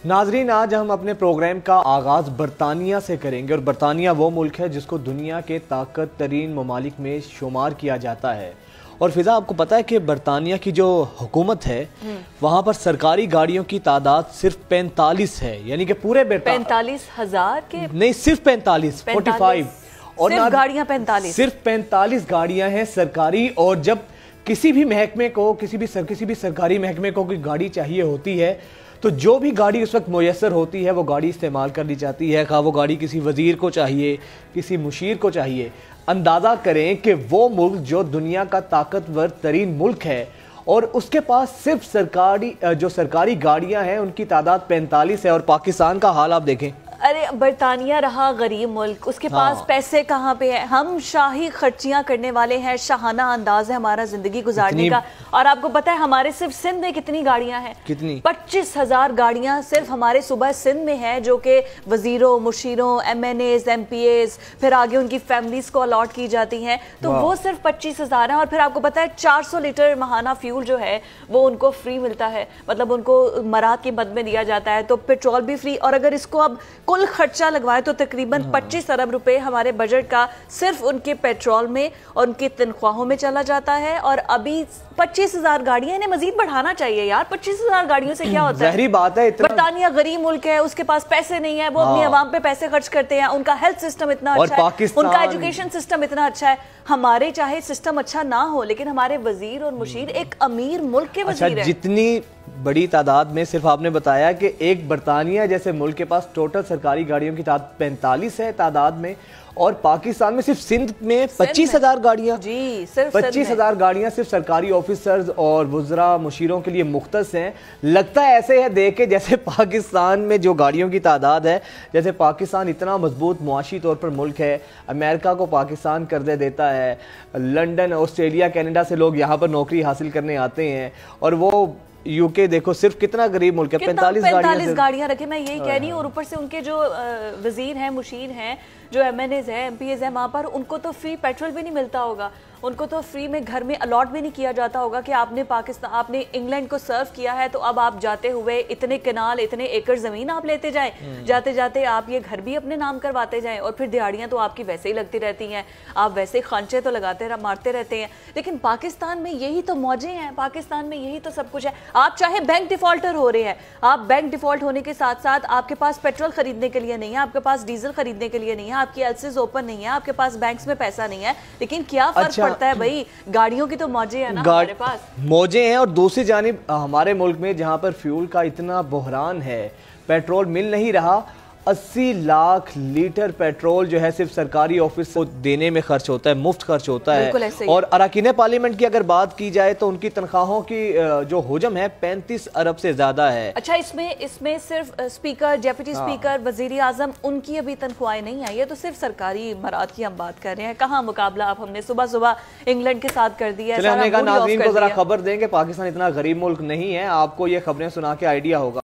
ناظرین، آج ہم اپنے پروگرام کا آغاز برطانیہ سے کریں گے اور برطانیہ وہ ملک ہے جس کو دنیا کے طاقت ترین ممالک میں شمار کیا جاتا ہے۔ اور فضا، آپ کو پتا ہے کہ برطانیہ کی جو حکومت ہے وہاں پر سرکاری گاڑیوں کی تعداد صرف 45 ہے، یعنی کہ پورے 45,000 کے نہیں، صرف 45 اور صرف گاڑیاں 45 صرف 45 گاڑیاں ہیں سرکاری۔ اور جب کسی بھی محکمے کو کسی بھی سرکاری محکمے کو کوئی گاڑی چاہیے ہوتی ہے تو جو بھی گاڑی اس وقت میسر ہوتی ہے وہ گاڑی استعمال کر لی جاتی ہے، خواہ وہ گاڑی کسی وزیر کو چاہیے، کسی مشیر کو چاہیے۔ اندازہ کریں کہ وہ ملک جو دنیا کا طاقتور ترین ملک ہے اور اس کے پاس صرف سرکاری گاڑیاں ہیں، ان کی تعداد 45 ہے۔ اور پاکستان کا حال آپ دیکھیں، ارے برطانیہ رہا غریب ملک، اس کے پاس پیسے کہاں پہ ہیں؟ ہم شاہی خرچیاں کرنے والے ہیں، شاہانہ انداز ہے ہمارا زندگی گزارنے کا۔ اور آپ کو پتہ ہے ہمارے صرف سندھ میں کتنی گاڑیاں ہیں؟ کتنی؟ 25,000 گاڑیاں صرف ہمارے صوبہ سندھ میں ہیں، جو کہ وزیروں، مشیروں، M N As, M P As, پھر آگے ان کی فیملیز کو الاٹ کی جاتی ہیں، تو وہ صرف 25,000 ہیں۔ اور پھر آپ کو پتہ ہے 400 لیٹر ماہانہ فیول جو ہے وہ ان کو فری ملتا ہے، مطلب ان کو مراحت کی مد میں دیا جاتا ہے، تو پیٹرول بھی فری۔ اور اگر اس کو اب کل خرچہ لگوائے تو تقریباً 25 ارب روپے ہمارے بجٹ کا صرف ان کے پیٹرول میں اور ان کی تنخواہوں میں چلا جاتا ہے۔ اور ابھی 25,000 گاڑیاں، انہیں مزید بڑھانا چاہیے یار۔ 25,000 گاڑیوں سے کیا ہوتا ہے؟ ظاہری بات ہے، برطانیہ غریب ملک ہے، اس کے پاس پیسے نہیں ہے، وہ اپنی عوام پہ پیسے خرچ کرتے ہیں، ان کا ہیلتھ سسٹم اتنا اچھا ہے، ان کا ایجوکیشن سسٹم اتنا اچھا ہے۔ ہمارے چاہے سسٹم اچھا نہ ہو لیکن ہمارے وزیر اور مشیر ایک امیر ملک کے وزیر ہیں۔ جتنی بڑی تعداد میں، صرف آپ نے بتایا کہ ایک برطانیہ جیسے ملک کے پاس ٹوٹل سرکاری گاڑیوں کی تعداد 45 ہے تعداد میں، اور پاکستان میں صرف سندھ میں 25,000 گاڑیاں، جی صرف 25,000 گاڑیاں صرف سرکاری آفیسرز اور وزراء مشیروں کے لیے مختص ہیں۔ لگتا ہے ایسے ہے دیکھ کے جیسے پاکستان میں جو گاڑیوں کی تعداد ہے، جیسے پاکستان اتنا مضبوط معاشی طور پر ملک ہے، امریکہ کو پاکستان قرضے دیتا ہے، لنڈن، آسٹریلیا، کینیڈا سے لوگ یہاں پر نوکری حاصل کرنے آتے ہیں، اور وہ یو کے دیکھو صرف کتنا غریب ملک ہے، 45 گاڑیاں رکھے۔ میں یہی کہہ رہی ہوں، اور اوپر سے ان کے جو وزیر ہیں، مشیر ہیں، جو ایم این ایز ہیں، ایم پی ایز ہیں، وہاں پر ان کو تو فری پیٹرول بھی نہیں ملتا ہوگا، ان کو تو فری میں گھر میں الاٹ بھی نہیں کیا جاتا ہوگا کہ آپ نے انگلینڈ کو سرو کیا ہے تو اب آپ جاتے ہوئے اتنے کنال، اتنے ایکڑ زمین آپ لیتے جائیں، جاتے جاتے آپ یہ گھر بھی اپنے نام کرواتے جائیں، اور پھر دیہڑیاں تو آپ کی ویسے ہی لگتی رہتی ہیں، آپ ویسے خانچے تو مارتے رہتے ہیں۔ لیکن پاکستان میں یہی تو موجیں ہیں، پاکستان میں یہی تو سب کچھ ہے۔ آپ چاہے بینک ڈیفالٹر ہو رہے ہیں، آپ بینک ڈیفالٹ ہونے کے ساتھ ساتھ آپ کے پاس پیٹرول خریدنے کے لیے نہیں ہے، آپ کے پاس ڈیزل خریدنے کے لیے نہیں ہے، آپ کی ایلسیز اوپن نہیں ہے، آپ کے پاس بینکس میں پیسہ نہیں ہے، لیکن کیا فرق پڑتا ہے بھائی؟ گاڑیوں کی تو موجیں ہیں نا ہمارے پاس، موجیں ہیں۔ اور دوسری جانب ہمارے ملک میں جہاں پر فیول کا اتنا بحران ہے، پیٹرول مل نہیں رہا، 80 لاکھ لیٹر پیٹرول جو ہے صرف سرکاری آفس کو دینے میں خرچ ہوتا ہے، مفت خرچ ہوتا ہے۔ اور اراکین پارلیمنٹ کی اگر بات کی جائے تو ان کی تنخواہوں کی جو حجم ہے 35 ارب سے زیادہ ہے۔ اچھا، اس میں صرف اسپیکر، ڈیپٹی اسپیکر، وزیر اعظم، ان کی ابھی تنخواہیں نہیں آئی ہے، تو صرف سرکاری امارات کی ہم بات کر رہے ہیں۔ کہاں مقابلہ اب ہم نے صبح انگلینڈ کے ساتھ کر دیا ہے۔ چلیں، ہم نے کہا ناظرین کو ذرا خبر دیں کہ پاکستان اتنا غریب ملک نہیں ہے، آپ کو یہ خبریں سنا کے آئیڈیا ہوگا۔